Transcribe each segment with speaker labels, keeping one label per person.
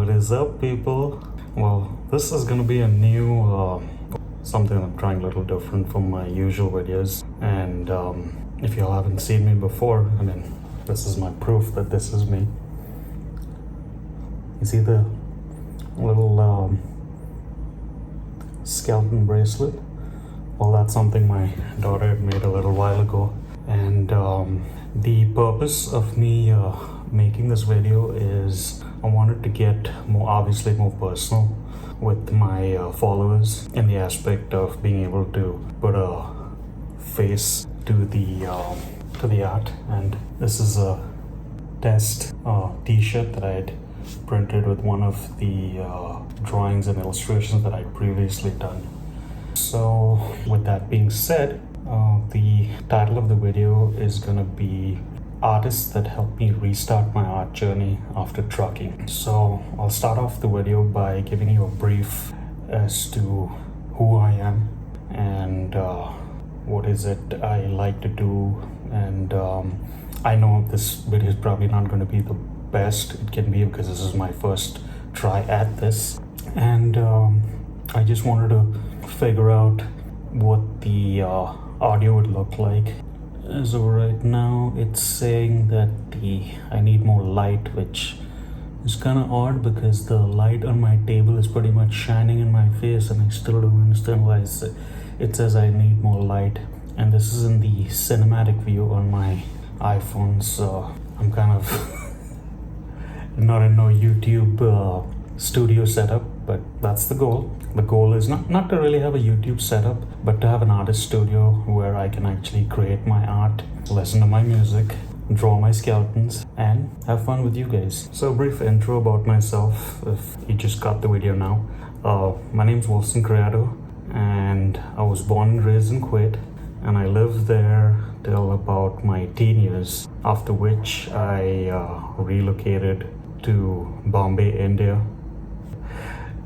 Speaker 1: What is up, people? Well, this is gonna be a new something I'm trying a little different from my usual videos. And if y'all haven't seen me before, I mean, this is my proof that this is me. You see the little skeleton bracelet? Well, that's something my daughter had made a little while ago. And the purpose of me making this video is I wanted to get obviously more personal with my followers in the aspect of being able to put a face to the art. And this is a test t-shirt that I had printed with one of the drawings and illustrations that I'd previously done. So with that being said, the title of the video is gonna be Artists that helped me restart my art journey after trucking. So I'll start off the video by giving you a brief as to who I am and what is it I like to do. And I know this video is probably not going to be the best it can be because this is my first try at this. And I just wanted to figure out what the audio would look like. As of right now, it's saying that I need more light, which is kind of odd because the light on my table is pretty much shining in my face, and I still don't understand why it says I need more light. And this is in the cinematic view on my iPhone, so I'm kind of not in no YouTube studio setup, but that's the goal. The goal is not to really have a YouTube setup, but to have an artist studio where I can actually create my art, listen to my music, draw my skeletons, and have fun with you guys. So a brief intro about myself, if you just got the video now. My name's Wilson Criado, and I was born and raised in Kuwait, and I lived there till about my teen years, after which I relocated to Bombay, India.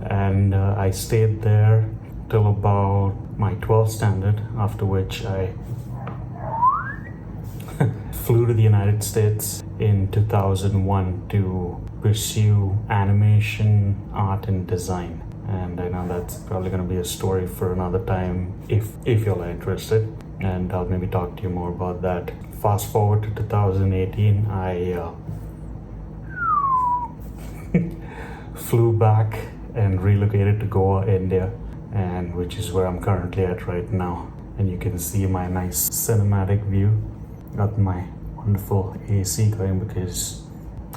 Speaker 1: And I stayed there till about my 12th standard, after which I flew to the United States in 2001 to pursue animation, art, and design. And I know that's probably going to be a story for another time if you're interested, and I'll maybe talk to you more about that. Fast forward to 2018, I flew back and relocated to Goa, India, and which is where I'm currently at right now. And you can see my nice cinematic view. Got my wonderful AC going because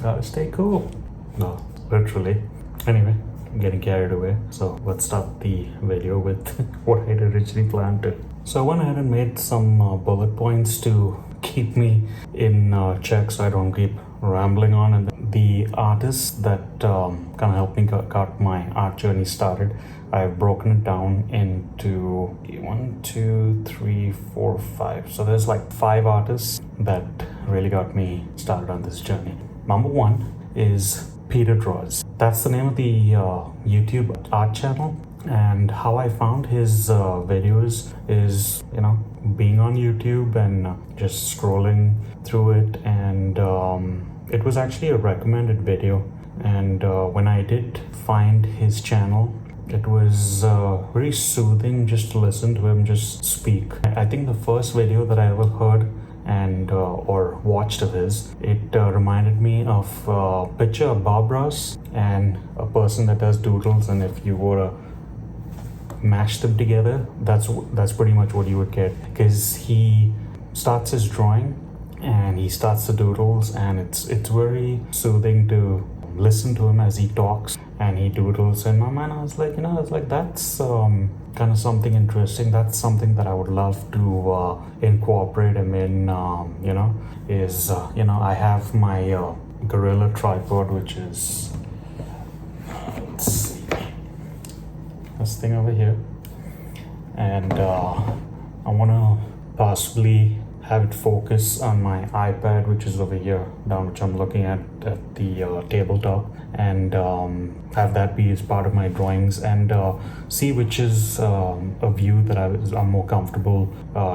Speaker 1: gotta stay cool. No, literally. Anyway, I'm getting carried away. So let's start the video with what I had originally planned to. So I went ahead and made some bullet points to keep me in check so I don't keep rambling on. And the artists that kind of helped me got my art journey started, I've broken it down into 1, 2, 3, 4, 5. So there's like 5 artists that really got me started on this journey. Number 1 is Skizodraws. That's the name of the YouTube art channel. And how I found his videos is, being on YouTube and just scrolling through it, and it was actually a recommended video. And when I did find his channel, it was very soothing just to listen to him just speak. I think the first video that I ever heard and or watched of his, it reminded me of a picture of Bob Ross and a person that does doodles, and if you were to mash them together, that's pretty much what you would get, because he starts his drawing and he starts the doodles, and it's very soothing to listen to him as he talks and he doodles. In my mind, I was like, that's kind of something interesting. That's something that I would love to incorporate him in. I have my Gorilla tripod, which is this thing over here, and I want to possibly have it focus on my iPad, which is over here down, which I'm looking at the tabletop, and have that be as part of my drawings, and see which is a view that I'm more comfortable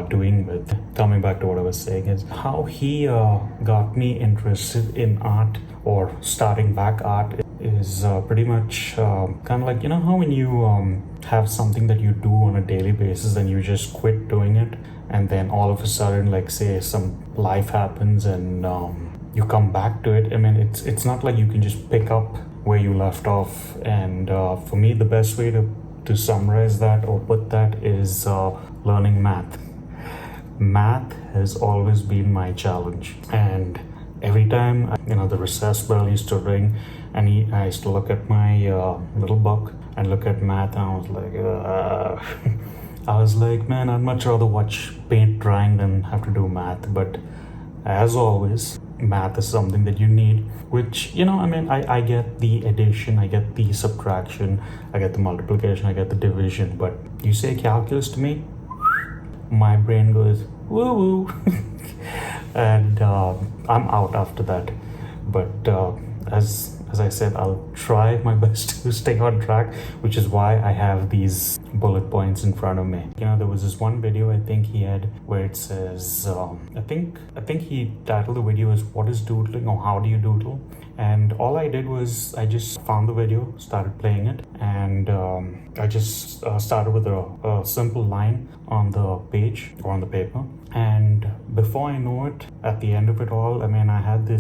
Speaker 1: doing with. Coming back to what I was saying is how he got me interested in art, or starting back art, is pretty much kind of like, you know how when you have something that you do on a daily basis and you just quit doing it, and then all of a sudden, like say some life happens and you come back to it. I mean, it's not like you can just pick up where you left off. And for me, the best way to summarize that or put that is learning math. Math has always been my challenge, and every time the recess bell used to ring, and I used to look at my little book and look at math, and I was like, man, I'd much rather watch paint drying than have to do math. But as always, math is something that you need, which I get the addition, I get the subtraction, I get the multiplication, I get the division, but you say calculus to me, my brain goes woo woo and I'm out after that. But as I said, I'll try my best to stay on track, which is why I have these bullet points in front of me. There was this one video I think he had where it says, I think he titled the video as "What is doodling?" or "How do you doodle?" And all I did was I just found the video, started playing it, and I just started with a simple line on the page or on the paper. And before I know it, at the end of it all, I had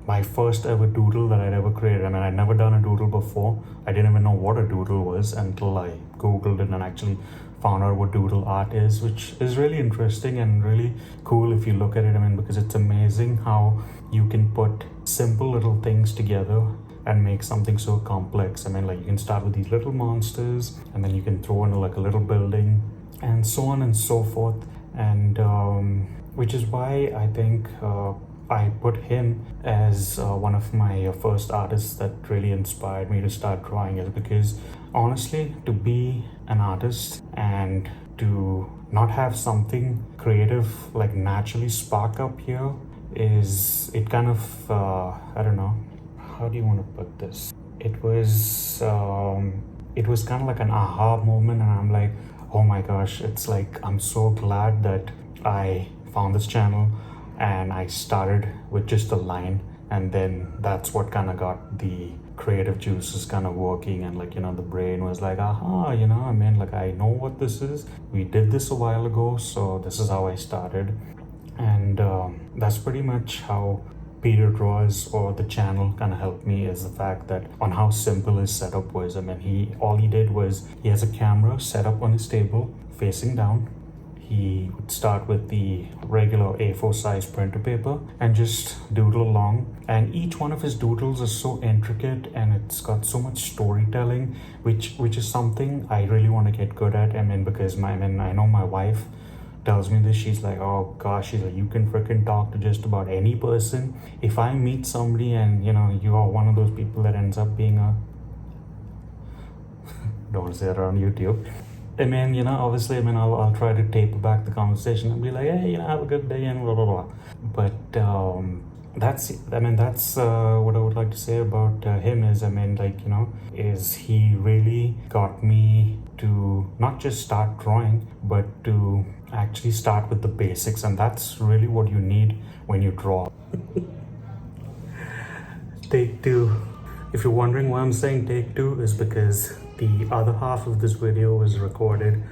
Speaker 1: my first ever doodle that I'd ever created. I'd never done a doodle before. I didn't even know what a doodle was until I Googled it and actually found out what doodle art is, which is really interesting and really cool if you look at it. Because it's amazing how you can put simple little things together and make something so complex. Like you can start with these little monsters, and then you can throw in like a little building, and so on and so forth. And which is why I think I put him as one of my first artists that really inspired me to start drawing, is because honestly, to be an artist and to not have something creative like naturally spark up here it kind of I don't know, how do you want to put this? It was kind of like an aha moment, and I'm like, oh my gosh, it's like I'm so glad that I found this channel and I started with just a line, and then that's what kind of got the creative juices kind of working, and the brain was like, aha, I know what this is. We did this a while ago, so this is how I started. And that's pretty much how Peter Draws or the channel kind of helped me, is the fact that on how simple his setup was. All he did was he has a camera set up on his table facing down. He would start with the regular A4 size printer paper and just doodle along. And each one of his doodles is so intricate, and it's got so much storytelling, which is something I really want to get good at. Because I know my wife tells me this. She's like, oh gosh, she's like, you can freaking talk to just about any person. If I meet somebody and you are one of those people that ends up being a don't say it on YouTube. Obviously, I'll try to taper back the conversation and be like, hey, have a good day and blah blah blah. But that's what I would like to say about him is, is he really got me to not just start drawing, but to actually start with the basics, and that's really what you need when you draw. Take two. If you're wondering why I'm saying take two, is because the other half of this video was recorded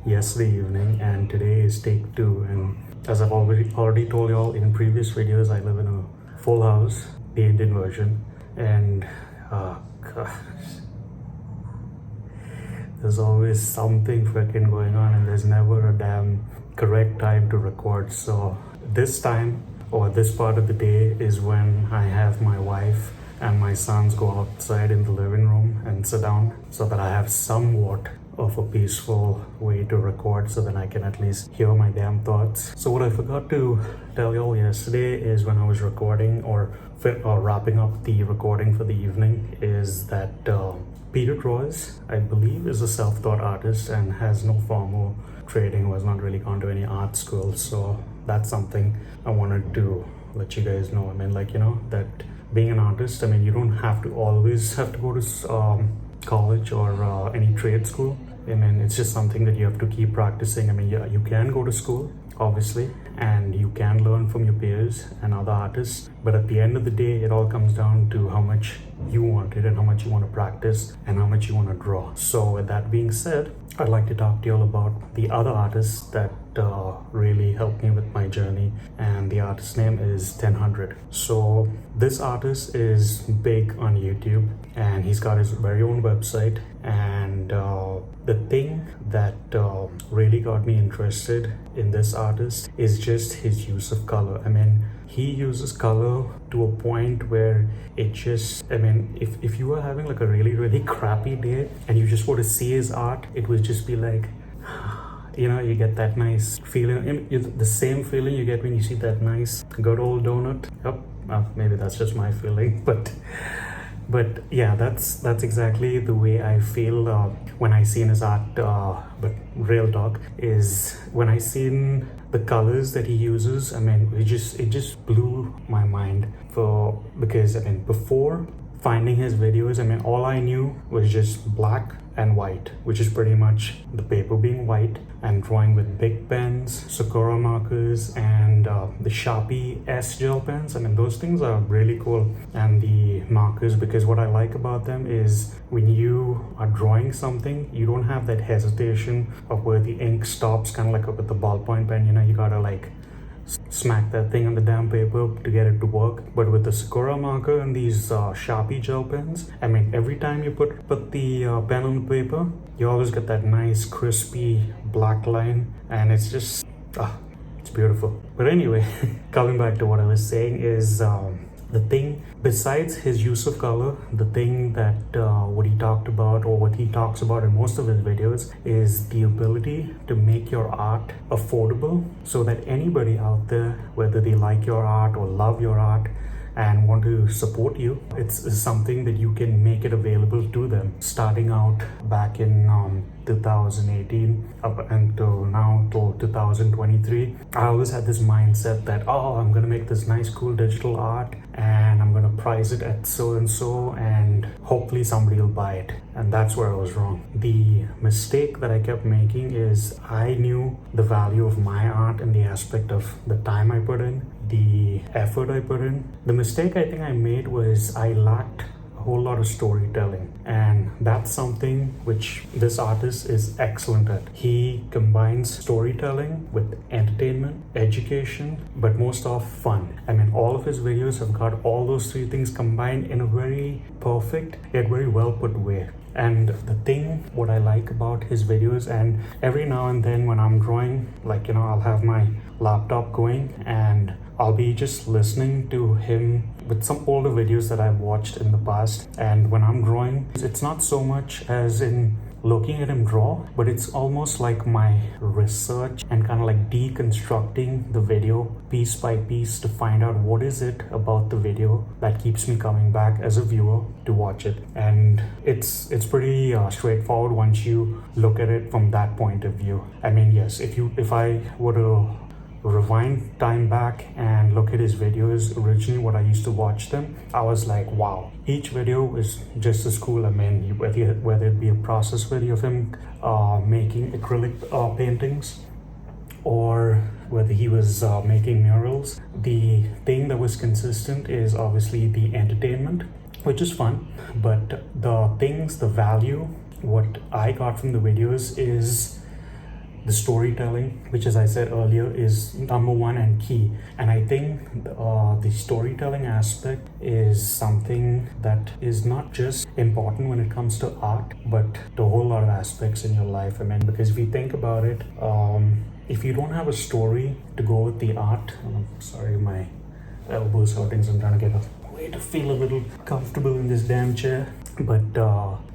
Speaker 1: yesterday evening, and today is take two. And as I've already told y'all in previous videos, I live in a full house, the Indian version, and gosh, there's always something freaking going on, and there's never a damn correct time to record. So this time, or this part of the day, is when I have my wife and my sons go outside in the living room and sit down, so that I have somewhat of a peaceful way to record, so that I can at least hear my damn thoughts. So what I forgot to tell y'all yesterday is, when I was recording or wrapping up the recording for the evening, is that Peter Draws, I believe, is a self-taught artist and has no formal training, was not really gone to any art school. So that's something I wanted to let you guys know. That being an artist, you don't have to always have to go to college or any trade school. It's just something that you have to keep practicing. You can go to school, obviously, and you can learn from your peers and other artists, but at the end of the day, it all comes down to how much you want it and how much you want to practice and how much you want to draw. So with that being said, I'd like to talk to you all about the other artists that really helped me with my journey, and the artist's name is Tenhundred. So this artist is big on YouTube, and he's got his very own website, and the thing that really got me interested in this artist is just his use of color. I mean, he uses color to a point where it just, I mean, if you were having like a really crappy day and you just want to see his art, it would just be like, you know, you get that nice feeling, the same feeling you get when you see that nice good old donut. Yep, maybe that's just my feeling, but yeah, that's exactly the way I feel when I see in his art. But real talk is when I seen the colors that he uses, I mean, it just blew my mind. Because I mean, before finding his videos, I mean, all I knew was just black and white, which is pretty much the paper being white, and drawing with big pens, Sakura markers, and the Sharpie S gel pens. I mean, those things are really cool. And the markers, because what I like about them is when you are drawing something, you don't have that hesitation of where the ink stops, kind of like with the ballpoint pen, you know, you gotta like smack that thing on the damn paper to get it to work. But with the Sakura marker and these Sharpie gel pens, I mean, every time you put the pen on the paper, you always get that nice crispy black line, and it's just it's beautiful. But anyway, coming back to what I was saying is the thing, besides his use of color, the thing that what he talked about, or what he talks about in most of his videos, is the ability to make your art affordable, so that anybody out there, whether they like your art or love your art and want to support you, it's something that you can make it available to them. Starting out back in 2018 up until now, till 2023, I always had this mindset that, oh, I'm gonna make this nice cool digital art and I'm gonna price it at so and so, and hopefully somebody will buy it. And that's where I was wrong. The mistake that I kept making is I knew the value of my art and the aspect of the time I put in, the effort I put in. The mistake I think I made was I lacked a whole lot of storytelling, and that's something which this artist is excellent at. He combines storytelling with entertainment, education, but most of fun. I mean, all of his videos have got all those three things combined in a very perfect yet very well put way. And the thing, what I like about his videos, and every now and then when I'm drawing, like, you know, I'll have my laptop going and I'll be just listening to him with some older videos that I've watched in the past. And when I'm drawing, it's not so much as in looking at him draw, but it's almost like my research and kind of like deconstructing the video piece by piece to find out what is it about the video that keeps me coming back as a viewer to watch it. And it's pretty straightforward once you look at it from that point of view. I mean, yes, if I were to rewind time back and look at his videos originally, what I used to watch them, I was like, wow, each video is just as cool. I mean, whether it be a process video of him making acrylic paintings, or whether he was making murals, the thing that was consistent is obviously the entertainment, which is fun. But the value, what I got from the videos is the storytelling, which, as I said earlier, is number one and key. And I think the storytelling aspect is something that is not just important when it comes to art, but to a whole lot of aspects in your life. I mean, because if you think about it, if you don't have a story to go with the art, sorry, my elbow's hurting, so I'm trying to get a way to feel a little comfortable in this damn chair. But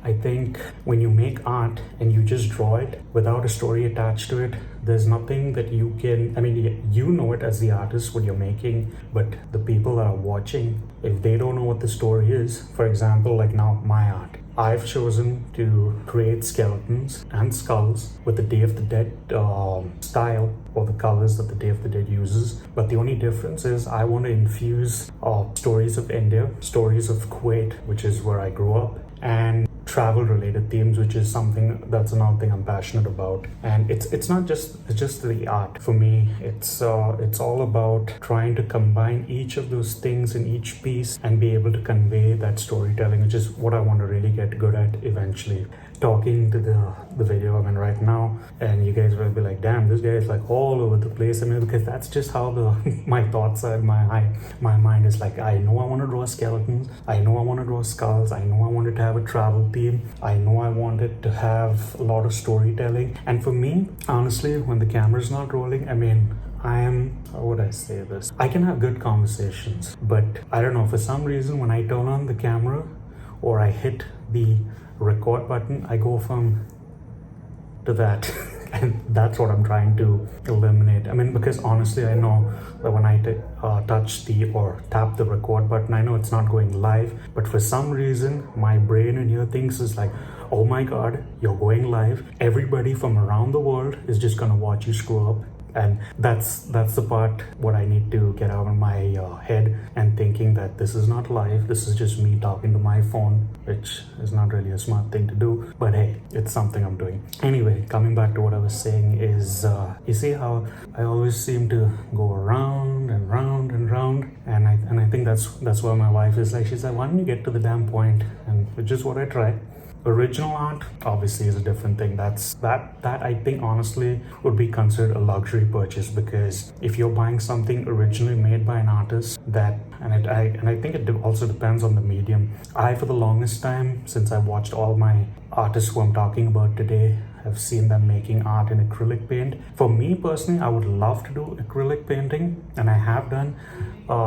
Speaker 1: I think when you make art and you just draw it without a story attached to it, there's nothing that you can, I mean, you know it as the artist what you're making, but the people that are watching, if they don't know what the story is, for example, like now my art, I've chosen to create skeletons and skulls with the Day of the Dead style, or the colors that the Day of the Dead uses. But the only difference is I want to infuse stories of India, stories of Kuwait, which is where I grew up, and travel related themes, which is something that's another thing I'm passionate about. And it's not just the art for me. It's all about trying to combine each of those things in each piece and be able to convey that storytelling, which is what I want to really get good at eventually. Talking to the video I'm in right now, and you guys will be like, damn, this guy is like all over the place. I mean, because that's just how my thoughts are. My mind is like, I know I want to draw skeletons, I know I want to draw skulls, I know I wanted to have a travel theme, I know I wanted to have a lot of storytelling. And for me, honestly, when the camera's not rolling, I mean, how would I say this? I can have good conversations, but I don't know, for some reason, when I turn on the camera or I hit the record button, I go from to that. And that's what I'm trying to eliminate. I mean, because honestly, I know that when I touch or tap the record button, I know it's not going live, but for some reason, my brain in here thinks is like, oh my God, you're going live. Everybody from around the world is just gonna watch you screw up. And that's the part what I need to get out of my head, and thinking that this is not live, this is just me talking to my phone, which is not really a smart thing to do, but hey, it's something I'm doing. Anyway, coming back to what I was saying is, you see how I always seem to go around and round and round, and I think that's why my wife is like, she's like, why don't you get to the damn point? And which is what I try. Original art obviously is a different thing. That I think honestly would be considered a luxury purchase, because if you're buying something originally made by an artist, I think it also depends on the medium. I, for the longest time, since I've watched all my artists who I'm talking about today, I've seen them making art in acrylic paint. For me personally, I would love to do acrylic painting, and I have done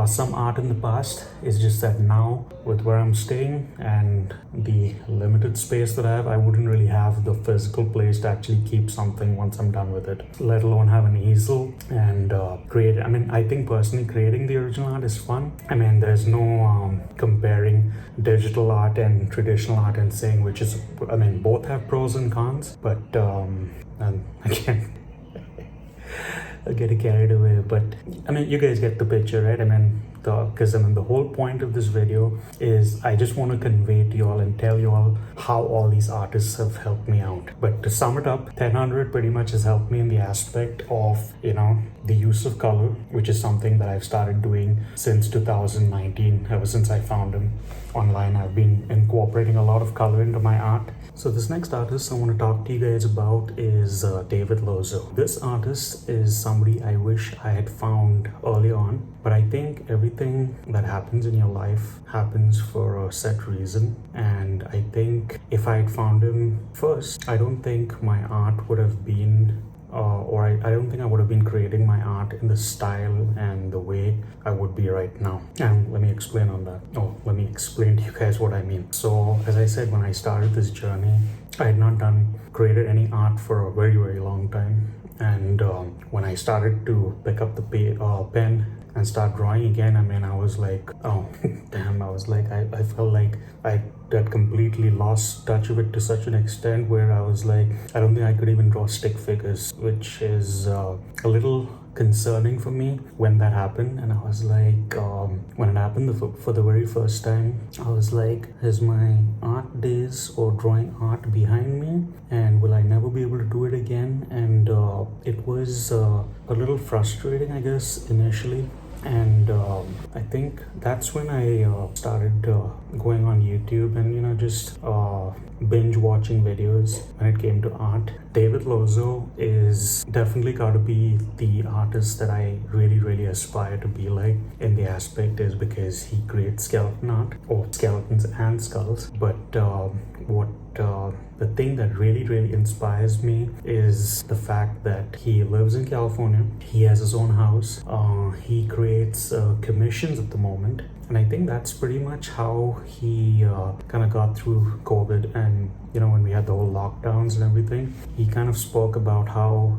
Speaker 1: some art in the past. It's just that now, with where I'm staying and the limited space that I have, I wouldn't really have the physical place to actually keep something once I'm done with it, let alone have an easel and create it. I mean, I think personally creating the original art is fun. I mean, there's no comparing digital art and traditional art and saying which is, I mean, both have pros and cons, but and again, I get carried away, but I mean, you guys get the picture, right? I mean, the whole point of this video is I just want to convey to y'all and tell y'all how all these artists have helped me out. But to sum it up, Tenhundred pretty much has helped me in the aspect of, you know, the use of color, which is something that I've started doing since 2019. Ever since I found him online, I've been incorporating a lot of color into my art. So this next artist I want to talk to you guys about is David Lozeau. This artist is somebody I wish I had found early on, but I think everything that happens in your life happens for a set reason, and I think if I had found him first, I don't think my art would have been I don't think I would have been creating my art in the style and the way I would be right now. And let me explain on that. Let me explain to you guys what I mean. So as I said, when I started this journey, I had not created any art for a very, very long time. And when I started to pick up the pen and start drawing again, I mean, I was like, oh, damn, I felt like I had completely lost touch of it to such an extent where I was like, I don't think I could even draw stick figures, which is a little concerning for me when that happened. And I was like, when it happened for the very first time, I was like, is my art days or drawing art behind me, and will I never be able to do it again? And it was a little frustrating, I guess, initially. And I think that's when I started going on YouTube and, you know, just binge watching videos when it came to art. David Lozeau is definitely got to be the artist that I really, really aspire to be like, in the aspect is because he creates skeleton art, or skeletons and skulls. But the thing that really, really inspires me is the fact that he lives in California. He has his own house. He creates commissions at the moment. And I think that's pretty much how he kind of got through COVID. And, you know, when we had the whole lockdowns and everything, he kind of spoke about how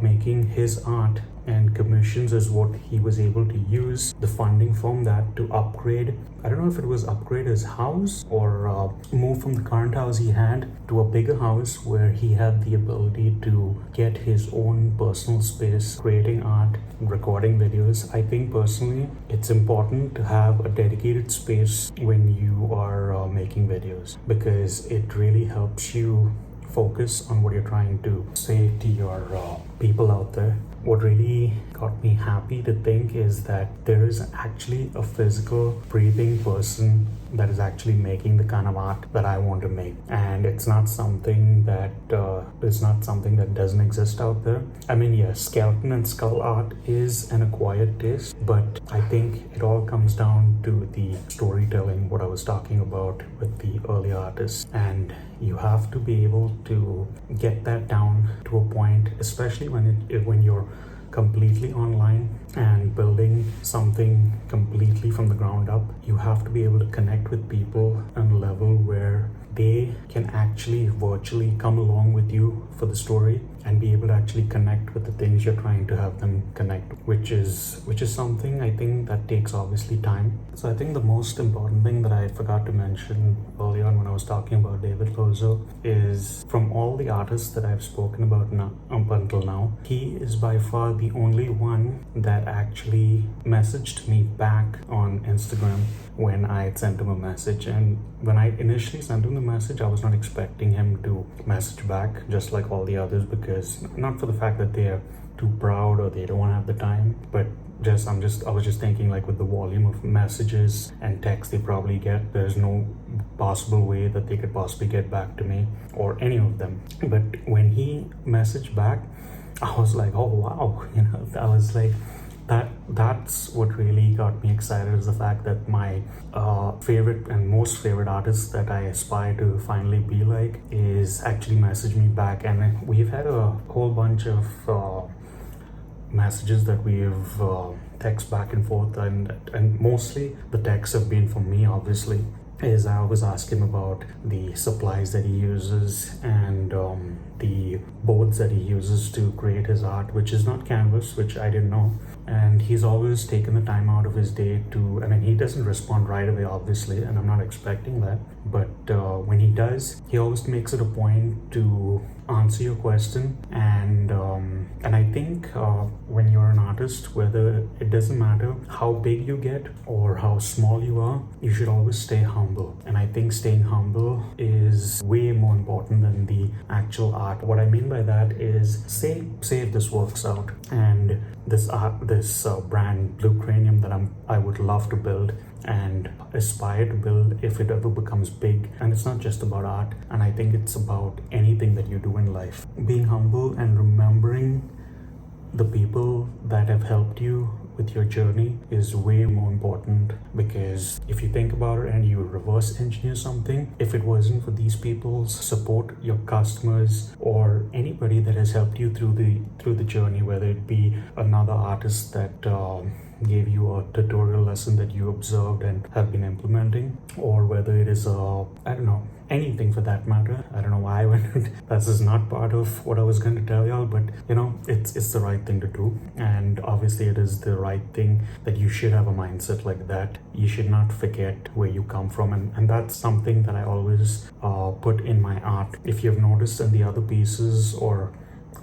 Speaker 1: making his art and commissions is what he was able to use the funding from that to upgrade. I don't know if it was upgrade his house or move from the current house he had to a bigger house where he had the ability to get his own personal space, creating art, recording videos. I think personally it's important to have a dedicated space when you are making videos, because it really helps you focus on what you're trying to say to your people out there. What really got me happy to think is that there is actually a physical, breathing person that is actually making the kind of art that I want to make, and it's not something that doesn't exist out there. I mean, yes, skeleton and skull art is an acquired taste, but I think it all comes down to the storytelling, what I was talking about with the early artists, and you have to be able to get that down to a point, especially when you're completely online and building something completely from the ground up. You have to be able to connect with people on a level where they can actually virtually come along with you for the story and be able to actually connect with the things you're trying to have them connect, which is something I think that takes obviously time. So I think the most important thing that I forgot to mention early on when I was talking about David Lozeau is, from all the artists that I've spoken about now up until now, he is by far the only one that actually messaged me back on Instagram when I had sent him a message. And when I initially sent him the message, I was not expecting him to message back just like all the others, because not for the fact that they are too proud or they don't want to have the time, but I was just thinking, like, with the volume of messages and texts they probably get, there's no possible way that they could possibly get back to me or any of them. But when he messaged back, I was like, oh wow, I was like, that's what really got me excited, is the fact that my favorite and most favorite artist that I aspire to finally be like is actually messaged me back. And we've had a whole bunch of messages that we've text back and forth, and mostly the texts have been from me, obviously. Is I always ask him about the supplies that he uses and the boards that he uses to create his art, which is not canvas, which I didn't know. And he's always taken the time out of his day to, I mean, he doesn't respond right away, obviously, and I'm not expecting that. But when he does, he always makes it a point to answer your question. And I think when you're an artist, whether it doesn't matter how big you get or how small you are, you should always stay humble. And I think staying humble is way more important than the actual art. What I mean by that is, say if this works out and this brand Blue Cranium that I would love to build and aspire to build, if it ever becomes big. And it's not just about art, and I think it's about anything that you do in life. Being humble and remembering the people that have helped you with your journey is way more important, because if you think about it and you reverse engineer something, if it wasn't for these people's support, your customers or anybody that has helped you through the journey, whether it be another artist that gave you a tutorial lesson that you observed and have been implementing, or whether it is anything for that matter. I don't know why I went this is not part of what I was going to tell y'all, but it's the right thing to do. And obviously it is the right thing that you should have a mindset like that. You should not forget where you come from, and that's something that I always put in my art. If you've noticed in the other pieces or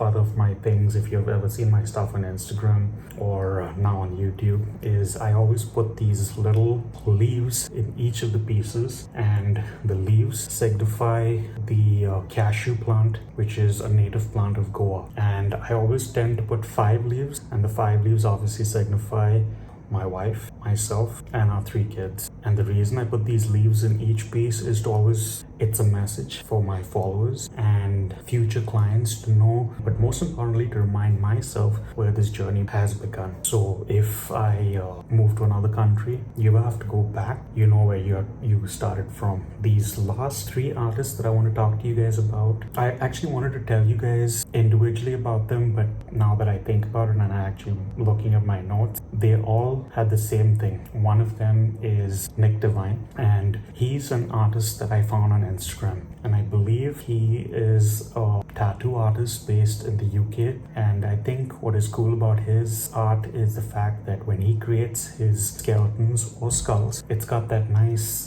Speaker 1: other of my things, if you've ever seen my stuff on Instagram or now on YouTube, is I always put these little leaves in each of the pieces, and the leaves signify the cashew plant, which is a native plant of Goa. And I always tend to put 5 leaves, and the 5 leaves obviously signify my wife, myself, and our 3 kids. And the reason I put these leaves in each piece is to always, it's a message for my followers and future clients to know, but most importantly to remind myself where this journey has begun. So if I move to another country, you have to go back, you know where you started from. These last 3 artists that I want to talk to you guys about, I actually wanted to tell you guys individually about them, but now that I think about it and I actually looking at my notes, they all had the same thing. One of them is Devine, and he's an artist that I found on on Instagram. And I believe he is a tattoo artist based in the UK. And I think what is cool about his art is the fact that when he creates his skeletons or skulls, it's got that nice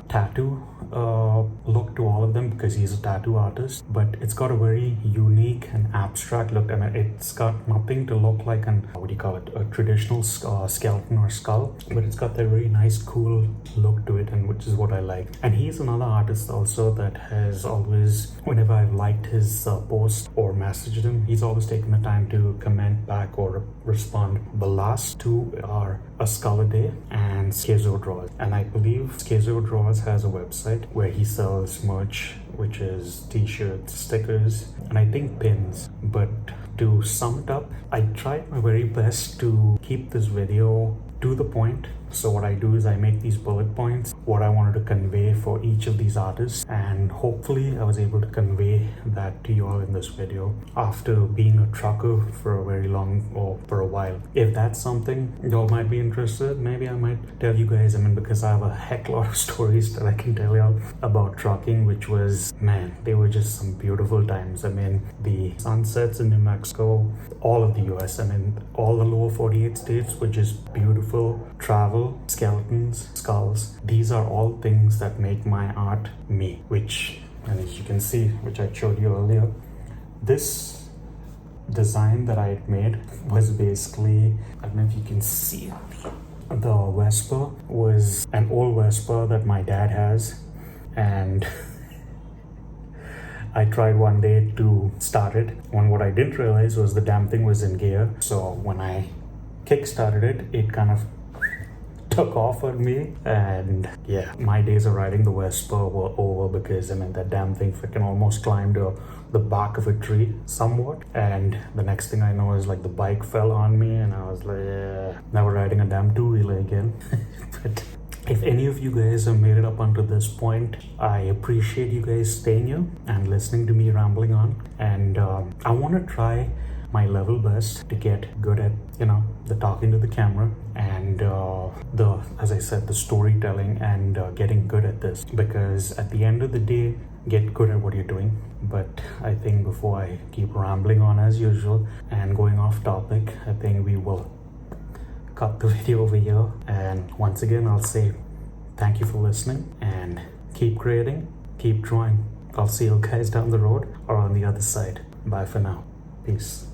Speaker 1: tattoo look to all of them because he's a tattoo artist. But it's got a very unique and abstract look, and it's got nothing to look like an, what do you call it, a traditional skeleton or skull, but it's got that very nice cool look to it, and which is what I like. And he's another artist also that has always, whenever I've liked his post or messaged him, he's always taken the time to comment back or respond. The last two are ASkullaDay and Skizodraws, and I believe Skizodraws has a website where he sells merch, which is t-shirts, stickers, and I think pins. But to sum it up, I tried my very best to keep this video to the point. So what I do is I make these bullet points, what I wanted to convey for each of these artists, and hopefully I was able to convey that to you all in this video after being a trucker for a very long, or for a while. If that's something you all might be interested, maybe I might tell you guys, because I have a heck lot of stories that I can tell you about trucking, which was, man, they were just some beautiful times. The sunsets in New Mexico, all of the US, all the lower 48 states were just beautiful. Travel, skeletons, skulls, these are all things that make my art me, which, and as you can see, which I showed you earlier, this design that I had made was basically, I don't know if you can see it, the Vespa was an old Vespa that my dad has, and I tried one day to start it, and what I didn't realize was the damn thing was in gear. So when I kick-started it, it kind of took off on me, and yeah, my days of riding the Vespa were over because that damn thing freaking almost climbed the back of a tree somewhat, and the next thing I know is like the bike fell on me, and I was like, yeah, never riding a damn two-wheeler again. But if any of you guys have made it up until this point, I appreciate you guys staying here and listening to me rambling on, and I want to try my level best to get good at the talking to the camera and as I said, the storytelling, and getting good at this, because at the end of the day, get good at what you're doing. But I think before I keep rambling on as usual and going off topic, I think we will cut the video over here. And once again, I'll say thank you for listening, and keep creating, keep drawing. I'll see you guys down the road or on the other side. Bye for now. Peace.